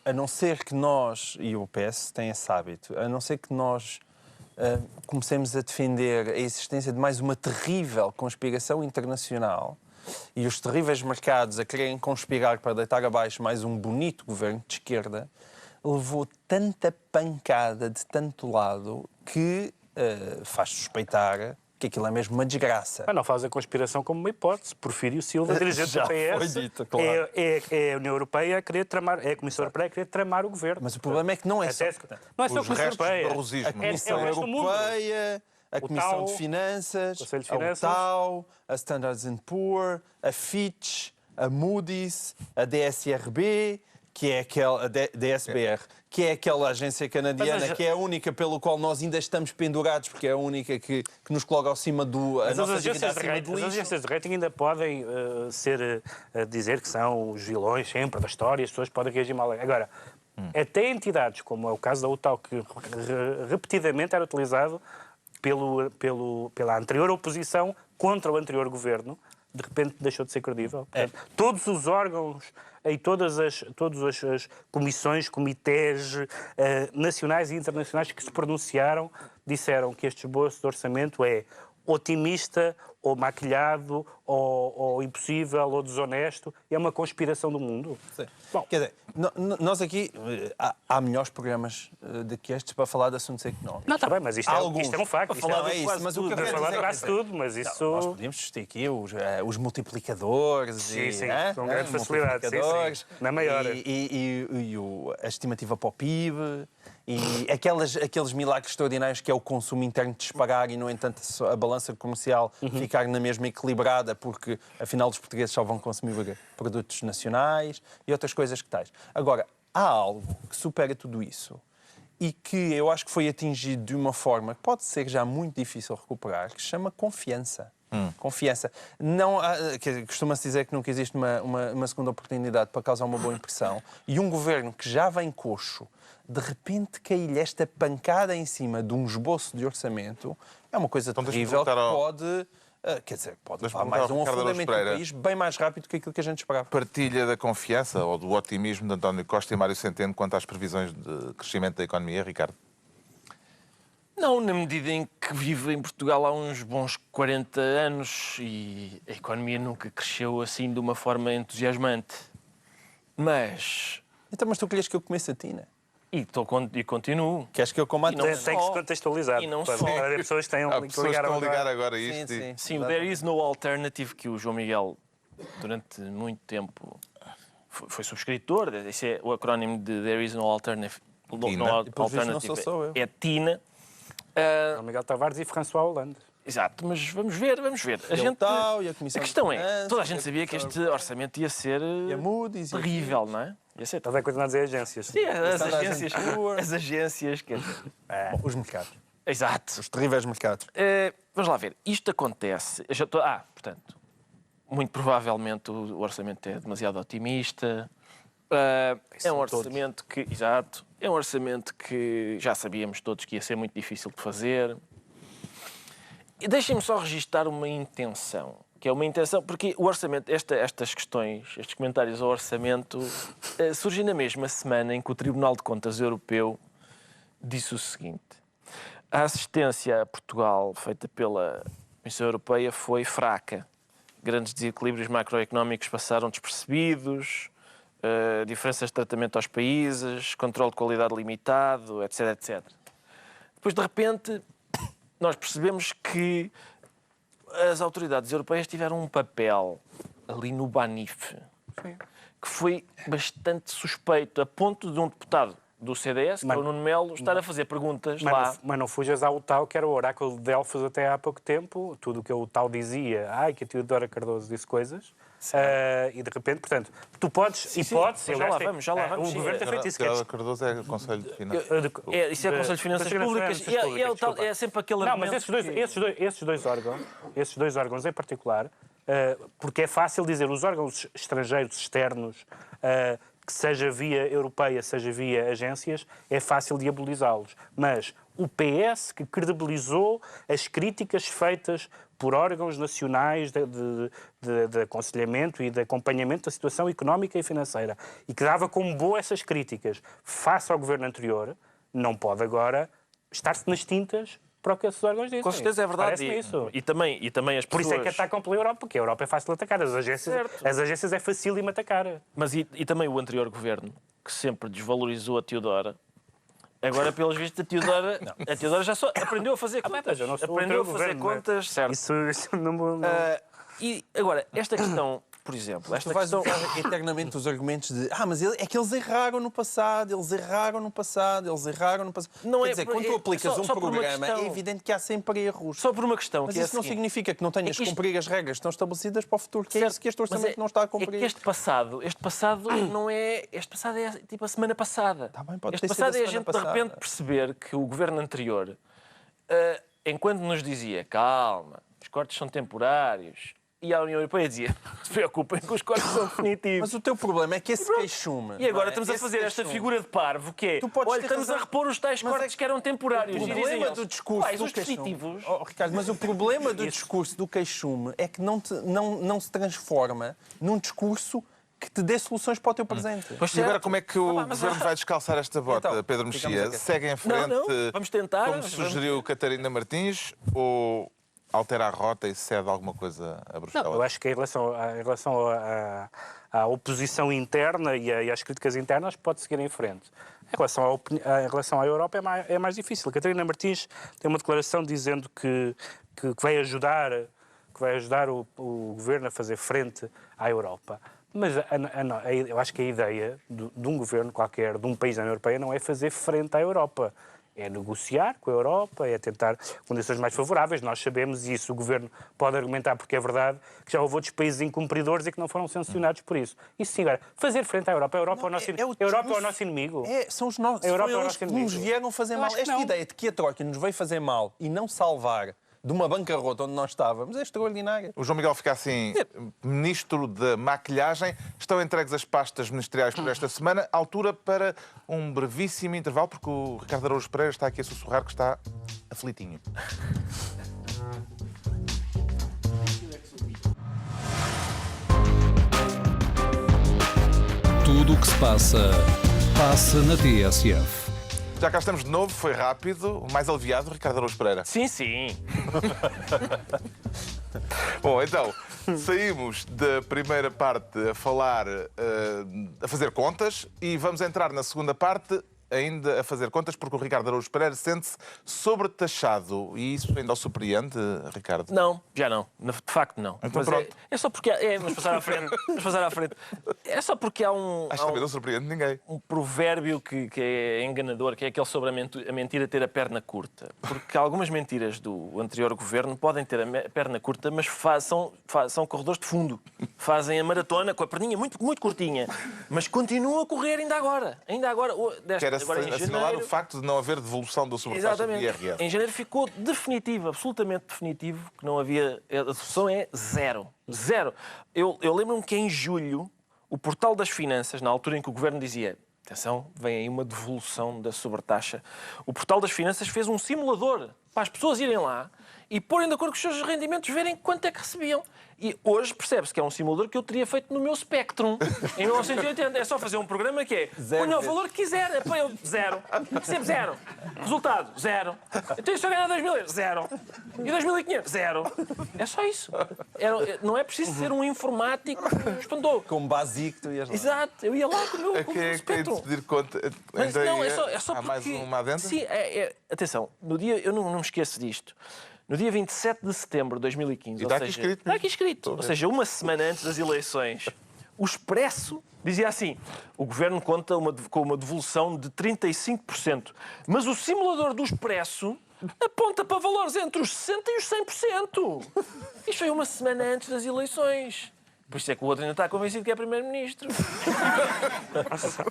a não ser que nós, e o PS tem esse hábito, a não ser que nós comecemos a defender a existência de mais uma terrível conspiração internacional e os terríveis mercados a quererem conspirar para deitar abaixo mais um bonito governo de esquerda, levou tanta pancada de tanto lado que faz suspeitar que aquilo é mesmo uma desgraça. Mas não faz a conspiração como uma hipótese. Porfírio Silva, dirigente Já do PS, foi dito, claro. é a União Europeia a querer tramar, é a Comissão Europeia a querer tramar o governo. Mas o problema é que não é só... Não é só a Os Comissão restos do Europeia. barrosismo. A Comissão o resto do mundo. Europeia, a O Comissão TAU, de Finanças, Conselho de a Finanças. UTAU, a Standard & Poor's, a Fitch, a Moody's, a DSRB, que é aquela, a DSBR, que é aquela agência canadiana, Mas que é a única pelo qual nós ainda estamos pendurados, porque é a única que nos coloca acima do... A Mas nossa as dívida agências, acima do as lixo. agências de rating ainda podem dizer que são os vilões sempre da história, as pessoas podem reagir mal. Agora, até entidades, como é o caso da UTAU, que repetidamente era utilizado pela anterior oposição contra o anterior governo, de repente deixou de ser credível. Portanto, todos os órgãos e todas as comissões, comitês nacionais e internacionais que se pronunciaram disseram que este esboço de orçamento é otimista, ou maquilhado, ou impossível, ou desonesto. É uma conspiração do mundo. Sim. Bom, Quer dizer, nós aqui, há melhores programas do que estes para falar de assuntos económicos. não, está bem, mas isto Há é alguns. um facto. Para falar Isto é isso, quase mas o que eu tudo. quero Para falar dizer, quase quer dizer, tudo, mas isso... Nós podíamos discutir aqui os multiplicadores Sim, e, sim, com grande facilidade, sim, sim. multiplicadores, Na maior. a estimativa para o PIB e aqueles milagres extraordinários que é o consumo interno disparar e, no entanto, a balança comercial ficar na mesma equilibrada porque, afinal, os portugueses só vão consumir produtos nacionais e outras coisas que tais. Agora, há algo que supera tudo isso e que eu acho que foi atingido de uma forma que pode ser já muito difícil recuperar, que se chama confiança. Confiança. Não costuma-se dizer que nunca existe uma segunda oportunidade para causar uma boa impressão. E um governo que já vem coxo, de repente cair-lhe esta pancada em cima de um esboço de orçamento, é uma coisa terrível que pode... Quer dizer, pode levar mais um afundamento do país bem mais rápido que aquilo que a gente esperava. Partilha da confiança ou do otimismo de António Costa e Mário Centeno quanto às previsões de crescimento da economia, Ricardo? Não, na medida em que vive em Portugal há uns bons 40 anos e a economia nunca cresceu assim de uma forma entusiasmante. Mas... Então, mas tu querias que eu comesse a tina? E continuo. Queres que eu coma a tina? Tem que se contextualizar. E não para só. as pessoas que Há pessoas que estão a ligar agora a isto. Sim, o There is no alternative, que o João Miguel, durante muito tempo, foi subscritor. Esse é o acrónimo de There is no alternative. Não sou eu. É TINA. João Miguel Tavares e François Hollande. Exato, mas vamos ver. A questão é, toda a gente sabia que este orçamento ia ser terrível, não é? Ia ser Estás a continuar a dizer agências. Sim, as agências, quer dizer. Bom, os mercados. Exato. Os terríveis mercados. Vamos lá ver. Isto acontece... portanto, muito provavelmente o orçamento é demasiado otimista. É um orçamento que... Exato. É um orçamento que já sabíamos todos que ia ser muito difícil de fazer. E deixem-me só registar uma intenção. Que é uma intenção... Porque o orçamento... Estas questões, estes comentários ao orçamento, surgem na mesma semana em que o Tribunal de Contas Europeu disse o seguinte. A assistência a Portugal feita pela Comissão Europeia foi fraca. Grandes desequilíbrios macroeconómicos passaram despercebidos, diferenças de tratamento aos países, controle de qualidade limitado, etc, etc. Depois, de repente, nós percebemos que as autoridades europeias tiveram um papel ali no Banif, que foi bastante suspeito, a ponto de um deputado do CDS, que é o Nuno Melo, estar a fazer perguntas lá. Mas não fujas ao tal que era o oráculo de Delfos até há pouco tempo. Tudo o que o tal dizia, que a Teodora Cardoso disse coisas. E de repente, portanto, tu podes... Já lá vamos. O governo tem feito isso. Teodora Cardoso é Conselho de Finanças. Isso é Conselho de Finanças Públicas. É sempre aquele argumento... Não, mas esses dois órgãos em particular, porque é fácil dizer os órgãos estrangeiros externos... que seja via europeia, seja via agências, é fácil diabolizá-los. Mas o PS, que credibilizou as críticas feitas por órgãos nacionais de aconselhamento e de acompanhamento da situação económica e financeira, e que dava como boa essas críticas face ao governo anterior, não pode agora estar-se nas tintas para o que esses órgãos dizem. Com certeza é verdade. E também as pessoas... Por isso é que atacam pela Europa, porque a Europa é fácil de atacar. As agências é facílimo atacar. Mas e também o anterior governo, que sempre desvalorizou a Teodora. Agora, pelos vistos, a Teodora já só aprendeu a fazer contas. Aprendeu a fazer contas, certo. Isso não... E agora, esta questão... Por exemplo, tu vais usar eternamente os argumentos de mas é que eles erraram no passado. Não Quer dizer, quando tu aplicas um programa, é evidente que há sempre erros. Só por uma questão. Mas isso não significa que não tenhas que cumprir as regras que estão estabelecidas para o futuro, que é isso que este orçamento não está a cumprir. É que este passado não é... Este passado é tipo a semana passada. Tá bem, pode este ter passado sido é a gente de repente perceber que o governo anterior, enquanto nos dizia calma, os cortes são temporários, e a União Europeia dizia, não se preocupem que os cortes são definitivos. Mas o teu problema é que esse queixume... E agora estamos a fazer esta figura de parvo, que é, olha, estamos a repor os tais cortes que eram temporários. O problema do discurso do queixume... Ricardo, mas o problema do discurso do queixume é que não se transforma num discurso que te dê soluções para o teu presente. E agora como é que o governo vai descalçar esta bota, Então, Pedro Mexia? Segue em frente, Não, vamos tentar. como sugeriu Catarina Martins, ou altera a rota e cede alguma coisa a Bruxelas? Não, eu acho que em relação à oposição interna e às críticas internas pode seguir em frente. Em relação à Europa é mais difícil. Catarina Martins tem uma declaração dizendo que vai ajudar o governo a fazer frente à Europa. Mas eu acho que a ideia de um governo qualquer, de um país da União Europeia, não é fazer frente à Europa. É negociar com a Europa, é tentar condições mais favoráveis. Nós sabemos isso. O governo pode argumentar, porque é verdade, que já houve outros países incumpridores e que não foram sancionados por isso. Isso sim, agora, fazer frente à Europa. A Europa é o nosso inimigo. São os nossos. Eles que nos vieram fazer mal. Esta ideia de que a Troika nos veio fazer mal e não salvar de uma bancarrota onde nós estávamos é extraordinária. O João Miguel fica assim, ministro da maquilhagem. Estão entregues as pastas ministeriais por esta semana. Altura para um brevíssimo intervalo, porque o Ricardo Araújo Pereira está aqui a sussurrar que está aflitinho. Tudo o que se passa, passa na TSF. Já cá estamos de novo, foi rápido, mais aliviado, Ricardo Araújo Pereira. Sim, sim. Bom, então, saímos da primeira parte a falar, a fazer contas, e vamos entrar na segunda parte ainda a fazer contas, porque o Ricardo Araújo Pereira sente-se sobretaxado. E isso ainda o surpreende, Ricardo? Não, já não. De facto, não. Então Mas pronto. é só porque... vamos passar à frente. Vamos passar à frente. É só porque há um... Acho que também não surpreende ninguém. um provérbio que é enganador, que é aquele sobre a mentira ter a perna curta. Porque algumas mentiras do anterior governo podem ter a perna curta, mas são corredores de fundo. Fazem a maratona com a perninha muito, muito curtinha, mas continuam a correr ainda agora. Quer Agora, em assinalar janeiro, o facto de não haver devolução da sobretaxa do exatamente. IRS. Em janeiro ficou definitivo, absolutamente definitivo, que não havia... A devolução é zero. Zero. Eu lembro-me que em julho, o Portal das Finanças, na altura em que o governo dizia: atenção, vem aí uma devolução da sobretaxa, o Portal das Finanças fez um simulador para as pessoas irem lá e porem de acordo com os seus rendimentos, verem quanto é que recebiam. E hoje percebe-se que é um simulador que eu teria feito no meu Spectrum, em 1980. É só fazer um programa que é: ponha o valor que quiser, põe o zero. Sempre zero. Resultado, zero. Então, se eu ganhar 2.000 euros, zero. E 2.500, zero. É só isso. Não é preciso ser um informático espantou. Com basico, tu ias lá. Exato, eu ia lá com o meu A quem é que tem de Spectrum. se pedir conta? Mas Ainda não, aí é só há porque... mais uma adenda? Sim, atenção, no dia, eu não me esqueço disto. No dia 27 de setembro de 2015, E está aqui escrito. está aqui escrito, ou seja, uma semana antes das eleições, o Expresso dizia assim: o governo conta com uma devolução de 35%, mas o simulador do Expresso aponta para valores entre os 60% e os 100%. Isto foi uma semana antes das eleições. Por isso é que o outro ainda está convencido que é primeiro-ministro.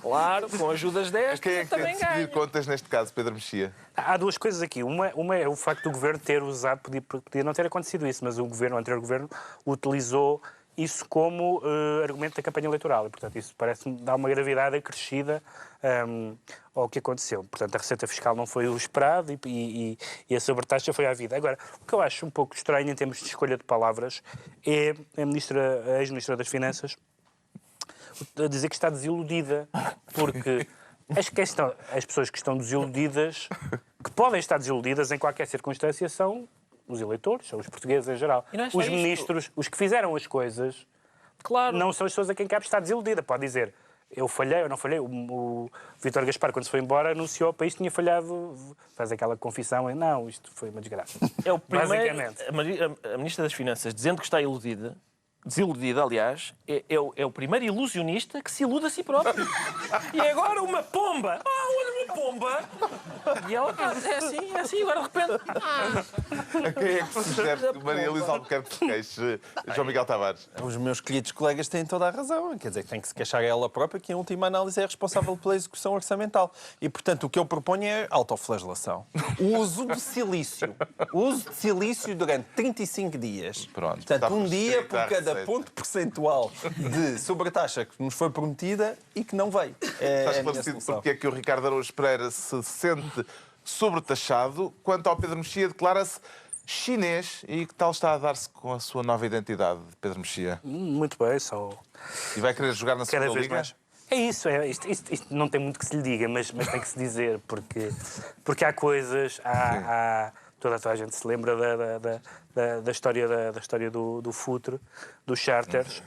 Claro, com ajudas destas, Quem é que tem também de se pedir ganha. contas neste caso, Pedro Mexia? Há duas coisas aqui. Uma é o facto do governo ter usado, podia não ter acontecido isso, mas o anterior governo utilizou isso como argumento da campanha eleitoral. E, portanto, isso parece-me dar uma gravidade acrescida ao que aconteceu. Portanto, a receita fiscal não foi o esperado e a sobretaxa foi à vida. Agora, o que eu acho um pouco estranho em termos de escolha de palavras é a ex-ministra das Finanças a dizer que está desiludida, porque as pessoas que estão desiludidas, que podem estar desiludidas em qualquer circunstância, são os eleitores, são os portugueses em geral. E não é só Os isto. ministros, os que fizeram as coisas, Claro. não são as pessoas a quem cabe estar desiludida. Pode dizer: eu falhei ou não falhei. O Vítor Gaspar, quando se foi embora, anunciou que o país tinha falhado, faz aquela confissão: não, isto foi uma desgraça. É o primeiro, Basicamente. a Ministra das Finanças dizendo que está desiludida, aliás, é o primeiro ilusionista que se ilude a si próprio. E agora uma pomba! Olha uma pomba! E ela é assim, agora de repente... A quem é que se sugere que Maria Elisa Albuquerque se queixe? João Miguel Tavares. Os meus queridos colegas têm toda a razão. Quer dizer, que tem que se queixar a ela própria, que em última análise é responsável pela execução orçamental. E, portanto, o que eu proponho é autoflagelação. O uso de silício. O uso de silício durante 35 dias. Pronto, Portanto, está um dia prescrita por a cada receita. ponto percentual de sobretaxa que nos foi prometida e que não veio. Está É a minha esclarecido solução. porque é que o Ricardo Araújo Pereira se sente sobretaxado. Quanto ao Pedro Mexia, declara-se chinês. E que tal está a dar-se com a sua nova identidade, Pedro Mexia? Muito bem, só E vai querer jogar na cada segunda vez liga? mais. É isso, isto não tem muito que se lhe diga, mas tem que se dizer, porque há coisas, toda a gente se lembra da história do futre, dos charters,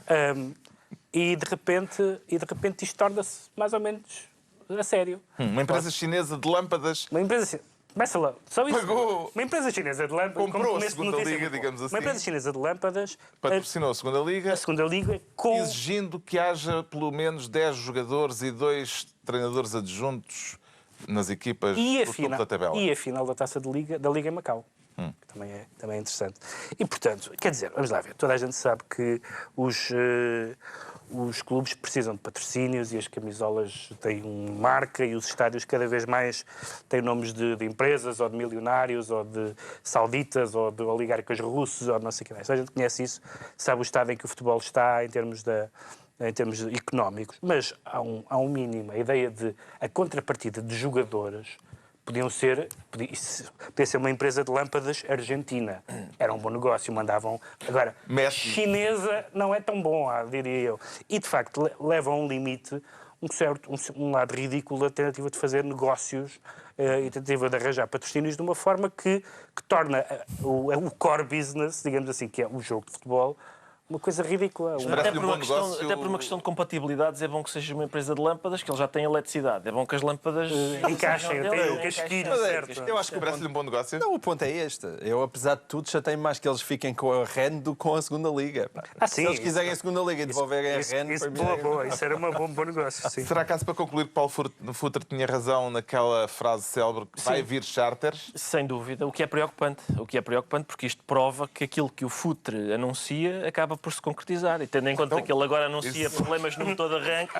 e de repente isto torna-se mais ou menos a sério. Uma empresa chinesa de lâmpadas Uma empresa começa lá, só isso. Pagou. Uma empresa chinesa de lâmpadas. Comprou como a neste segunda notícia, liga, digamos assim. Uma empresa chinesa de lâmpadas patrocinou a segunda liga, a segunda liga com exigindo que haja pelo menos 10 jogadores e 2 treinadores adjuntos nas equipas e do topo da tabela. a final da taça da Liga em Macau. Que também é interessante. E, portanto, quer dizer, vamos lá ver, toda a gente sabe que os clubes precisam de patrocínios e as camisolas têm uma marca e os estádios cada vez mais têm nomes de empresas ou de milionários ou de sauditas ou de oligarcas russos ou não sei o que mais. A gente conhece isso, sabe o estado em que o futebol está em termos económicos, mas há um mínimo. A ideia de a contrapartida de jogadores podia ser uma empresa de lâmpadas argentina. Era um bom negócio, mandavam... Agora, Messi. chinesa não é tão bom, diria eu. E, de facto, leva a um limite um lado ridículo da tentativa de fazer negócios e tentativa de arranjar patrocínios de uma forma que torna o core business, digamos assim, que é o jogo de futebol, uma coisa ridícula. Parece-lhe um bom negócio. Até por uma questão de compatibilidades, é bom que seja uma empresa de lâmpadas, que ele já tem eletricidade. É bom que as lâmpadas Encaixem, tem o casquilho, Mas certo. eu acho que Parece-lhe um bom negócio. não, o ponto é este. Eu, apesar de tudo, chatei mais que eles fiquem com a REN do que com a segunda Liga. Pá. Sim, Se eles quiserem a segunda Liga e devolverem a REN, Isso, para mim boa, isso era um bom negócio. Sim. Será caso para concluir que Paulo Futre tinha razão naquela frase célebre que vai vir charters? Sem dúvida, o que é preocupante. O que é preocupante porque isto prova que aquilo que o Futre anuncia acaba por se concretizar. E tendo em conta que ele agora anuncia problemas no motor de arranque,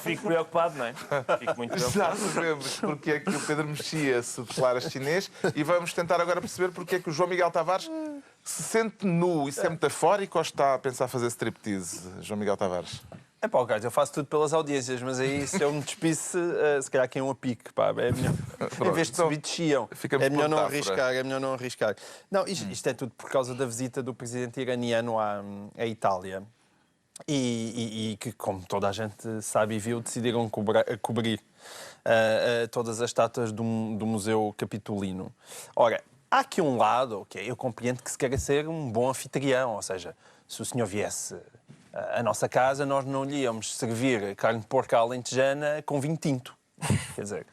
fico preocupado, não é? Fico muito Já preocupado. sabemos porque é que o Pedro Mexia se declara chinês e vamos tentar agora perceber porque é que o João Miguel Tavares se sente nu. Isso é metafórico ou está a pensar fazer striptease, João Miguel Tavares? É pá, Carlos, eu faço tudo pelas audiências, mas aí se eu me despisse, se calhar quem um a pique, pá, é melhor. Em vez de subir, desciam. Ficamos É melhor por não metáfora. arriscar, é melhor não arriscar. Não, isto é tudo por causa da visita do presidente iraniano à Itália. E que, como toda a gente sabe e viu, decidiram cobrir todas as estátuas do Museu Capitolino. Ora, há aqui um lado, eu compreendo que se queira ser um bom anfitrião, ou seja, se o senhor viesse à nossa casa, nós não lhe íamos servir carne de porco à alentejana com vinho tinto. Quer dizer,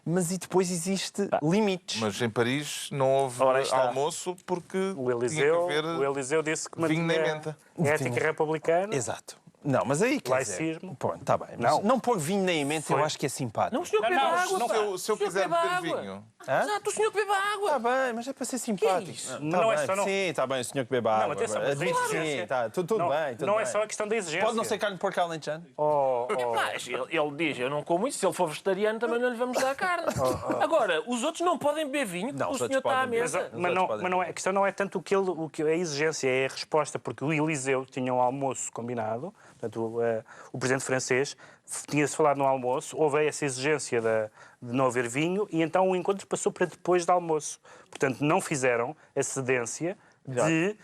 mas e depois existe limites. Mas em Paris não houve Ora, está. almoço porque O tinha Eliseu, que haver o Eliseu disse que vinho nem mantinha menta. a ética republicana. Exato. Não, mas aí quer dizer... Laicismo. Pronto, está bem. Mas não pôr vinho nem em mente, eu Foi. acho que é simpático. Não, o senhor bebe água, pá. Se eu O senhor quiser bebe beber água. vinho... Exato, o senhor bebe água. Está bem, mas é para ser simpático. isso? Tá Não é bem. só não- Sim, está bem, o senhor que bebe água. Não, atenção, mas a Admito que exigência... sim, tá, tudo não, bem. Tudo não é bem. só a questão da exigência. Pode não ser carne de porco alentejano? Mas ele diz, eu não como isso, se ele for vegetariano também não lhe vamos dar carne. Agora, os outros não podem beber vinho, Não, o os senhor outros está à podem beber. mesa. Mas não é, a questão não é tanto o que a exigência, é a resposta, porque o Eliseu tinha um almoço combinado, portanto, o presidente francês tinha-se falado no almoço, houve essa exigência de não haver vinho e então o encontro passou para depois do almoço. Portanto, não fizeram a cedência de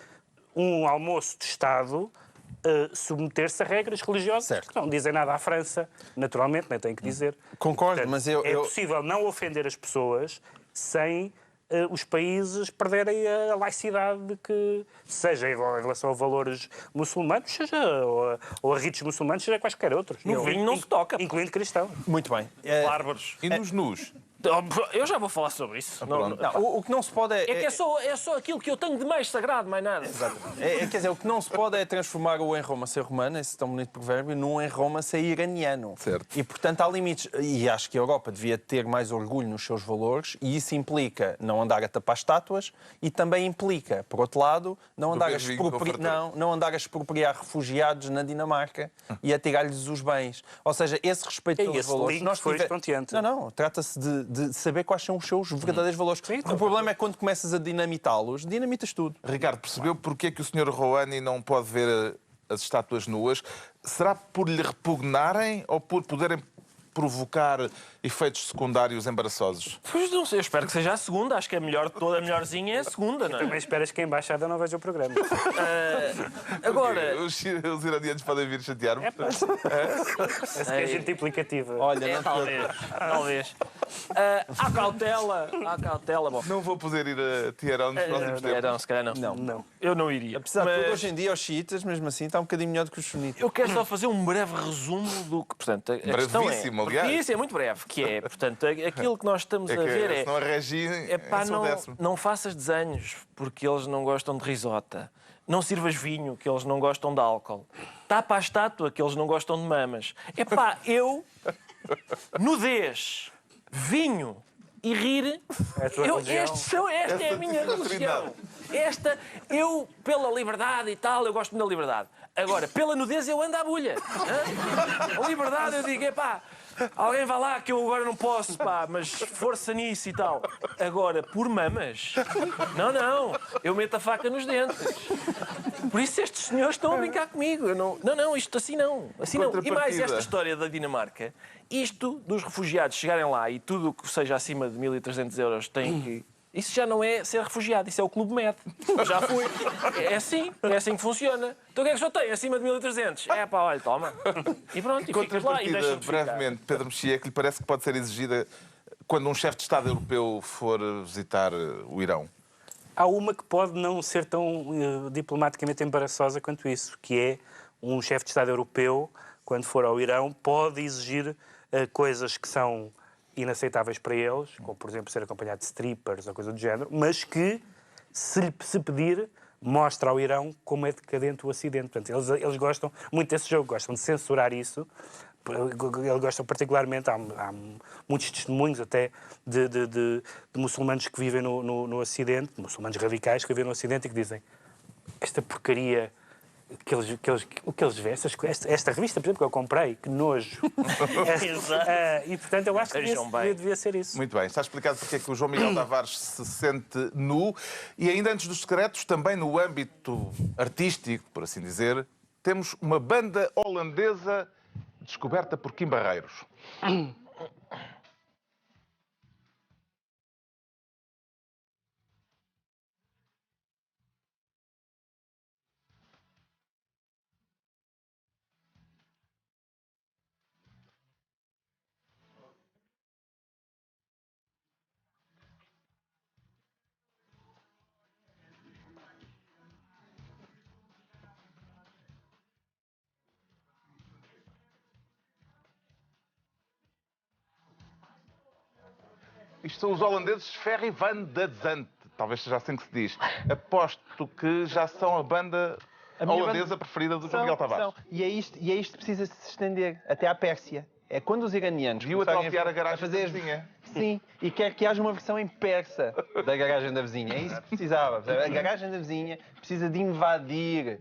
um almoço de Estado submeter-se a regras religiosas Certo. que não dizem nada à França, naturalmente, nem tenho que dizer. Concordo, Portanto, mas é possível não ofender as pessoas sem os países perderem a laicidade que, seja em relação a valores muçulmanos, seja ou a ritos muçulmanos, seja quaisquer outros. No vinho não se toca. Incluindo cristãos. Muito bem. Bárbaros. E nos nus? Eu já vou falar sobre isso. pronto. Não, o que não se pode É que é só aquilo que eu tenho de mais sagrado, mais nada. quer dizer, o que não se pode é transformar o em Roma ser romano, esse tão bonito provérbio, num em Roma ser iraniano. Certo. E, portanto, há limites. E acho que a Europa devia ter mais orgulho nos seus valores e isso implica não andar a tapar estátuas e também implica, por outro lado, não andar a expropriar refugiados na Dinamarca e a tirar-lhes os bens. Ou seja, esse respeito pelos esse valores... link foi estonteante. Não, trata-se de saber quais são os seus verdadeiros valores. Porque o problema é que quando começas a dinamitá-los, dinamitas tudo. Ricardo, percebeu porque é que o Sr. Rouhani não pode ver as estátuas nuas? Será por lhe repugnarem ou por poderem provocar efeitos secundários embaraçosos? Pois não sei, eu espero que seja a segunda. Acho que a melhorzinha é a segunda, não é? Também esperas que a Embaixada não veja o programa. Agora, Os iranianos podem vir chatear-me? Essa que é a gente implicativa. Olha, não te talvez. Há cautela. Bom, Não vou poder ir a Teherão nos próximos tempos. não, se calhar não. Não. Eu não iria. Apesar de tudo, Mas hoje em dia, os xiitas, mesmo assim, está um bocadinho melhor do que os sunitas. eu quero só fazer um breve resumo do que, portanto, a questão Brevíssimo, aliás. Isso é muito breve, que é, portanto, aquilo que nós estamos É a ver que é... se não a Regi Epá, é só o décimo. não faças desenhos, porque eles não gostam de risota. Não sirvas vinho, que eles não gostam de álcool. Tapa a estátua, que eles não gostam de mamas. Epá, nudez, vinho e rir, É a tua religião. esta é a minha Esta religião. trindade. Eu, pela liberdade e tal, eu gosto muito da liberdade. Agora, pela nudez eu ando à bulha. Hã? A liberdade eu digo, epá, alguém vá lá que eu agora não posso, pá, mas força nisso e tal. Agora, por mamas, não, eu meto a faca nos dentes. Por isso estes senhores estão a brincar comigo. Eu não, isto assim não. Assim não. E mais esta história da Dinamarca, isto dos refugiados chegarem lá e tudo o que seja acima de 1.300 euros tem que... Isso já não é ser refugiado, isso é o Clube Med. Já fui. É assim que funciona. Então o que é que só tem acima de 1.300? É pá, olha, toma. E pronto, e ficas lá e deixa-te ficar. Brevemente, Pedro Mexia, que lhe parece que pode ser exigida quando um chefe de Estado europeu for visitar o Irão? Há uma que pode não ser tão diplomaticamente embaraçosa quanto isso, que é um chefe de Estado europeu, quando for ao Irão, pode exigir coisas que são inaceitáveis para eles, como, por exemplo, ser acompanhado de strippers ou coisa do género, mas que, se pedir, mostra ao Irão como é decadente o Ocidente. Portanto, eles gostam muito desse jogo, gostam de censurar isso. Eles gostam particularmente, há muitos testemunhos até de muçulmanos que vivem no Ocidente, muçulmanos radicais que vivem no Ocidente e que dizem esta porcaria o que eles vêem, esta revista, por exemplo, que eu comprei, que nojo. E, portanto, eu acho que devia ser isso. Muito bem, está explicado porque é que o João Miguel Tavares se sente nu. E ainda antes dos secretos, também no âmbito artístico, por assim dizer, temos uma banda holandesa descoberta por Kim Barreiros. Isto são os holandeses Ferry van de Zant. Talvez seja assim que se diz. Aposto que já são a banda holandesa preferida do João Miguel Tavares. E é isto que precisa se estender até à Pérsia. É quando os iranianos viu atrofiar a garagem fazer da vizinha. Sim, e quer que haja uma versão em persa da garagem da vizinha. É isso que precisava. A garagem da vizinha precisa de invadir.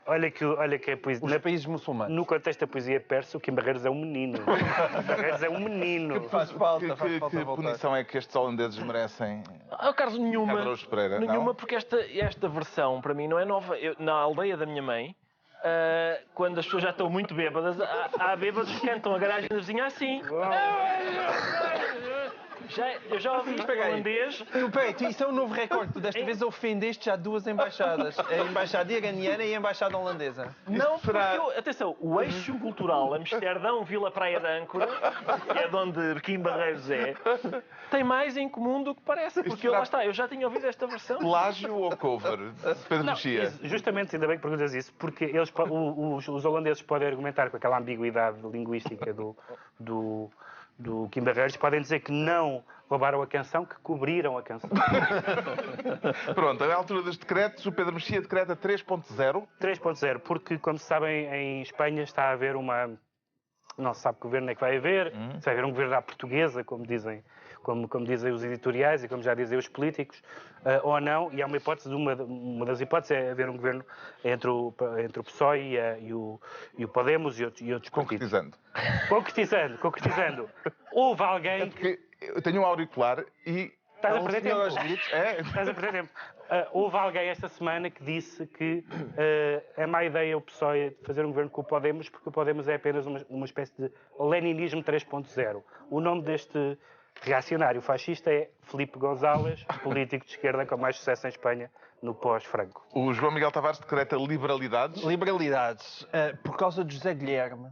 Olha que a poesia... os países muçulmanos. No contexto da poesia persa, o Kim Barreiros é um menino. Kim Barreiros é um menino. Que faz falta Que punição é que estes holandeses merecem? Carlos, nenhuma. Pedro Pereira, Nenhuma, não? porque esta versão, para mim, não é nova. Na aldeia da minha mãe, quando as pessoas já estão muito bêbadas, há bêbados que cantam a garagem da vizinha assim. Eu já ouvi isto em holandês. Isso é um novo recorde. Tu desta vez ofendeste já duas embaixadas. A embaixada iraniana e a embaixada holandesa. Não, porque atenção, o eixo cultural Amsterdão, Vila Praia de Âncora, que é de onde Kim Barreiros é, tem mais em comum do que parece. Porque lá está, eu já tinha ouvido esta versão. Plágio ou cover? Pedro Mexia. Justamente, ainda bem que perguntas isso, porque os holandeses podem argumentar com aquela ambiguidade linguística do Kim Barreiros, podem dizer que não roubaram a canção, que cobriram a canção. Pronto, à altura dos decretos, o Pedro Mexia decreta 3.0. 3.0, porque, como se sabem, em Espanha está a haver uma... Não se sabe que governo é que vai haver, se vai haver um governo à portuguesa, como dizem os editoriais e como já dizem os políticos, ou não, e há uma hipótese, uma das hipóteses é haver um governo entre o PSOE e o Podemos e outros partidos. Concretizando. Houve alguém que... Eu tenho um auricular e... Estás a perder tempo. Estás a perder tempo. Houve alguém esta semana que disse que é má ideia o PSOE fazer um governo com o Podemos, porque o Podemos é apenas uma espécie de leninismo 3.0. O nome deste reacionário fascista é Filipe González, político de esquerda com mais sucesso em Espanha no pós-Franco. O João Miguel Tavares decreta liberalidades. Liberalidades. Por causa de José Guilherme,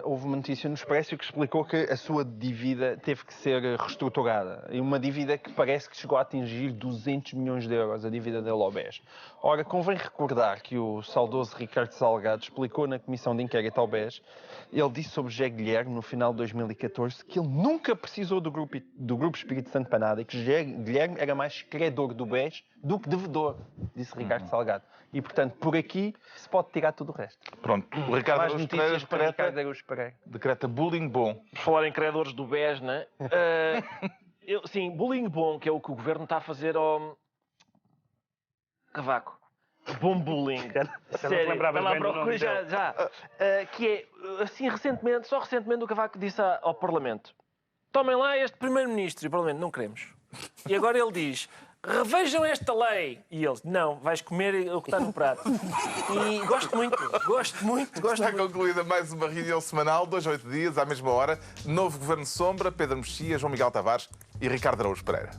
houve uma notícia no Expresso que explicou que a sua dívida teve que ser reestruturada. E uma dívida que parece que chegou a atingir 200 milhões de euros, a dívida dele ao BES. Ora, convém recordar que o saudoso Ricardo Salgado explicou na comissão de inquérito ao BES, ele disse sobre José Guilherme, no final de 2014, que ele nunca precisou do Grupo Espírito Santo para nada e que José Guilherme era mais credor do BES do que devedor, disse Ricardo Salgado. E, portanto, por aqui se pode tirar tudo o resto. Pronto, o Ricardo Mais Araújo notícias para Pereira Ricardo Araújo Pereira. decreta bullying bom. Por falar em credores do BES, né? Sim, bullying bom, que é o que o governo está a fazer Cavaco. Bom bullying. Sério, lembrava vai lá bem do procura nome já. dele. já. Que é, assim, só recentemente o Cavaco disse ao Parlamento: tomem lá este Primeiro-Ministro. E o Parlamento: não queremos. E agora ele diz: revejam esta lei. E eles: não, vais comer o que está no prato. E gosto muito. Está concluída mais uma reunião semanal, 2 a 8 dias, à mesma hora. Novo Governo Sombra, Pedro Mexia, João Miguel Tavares e Ricardo Araújo Pereira.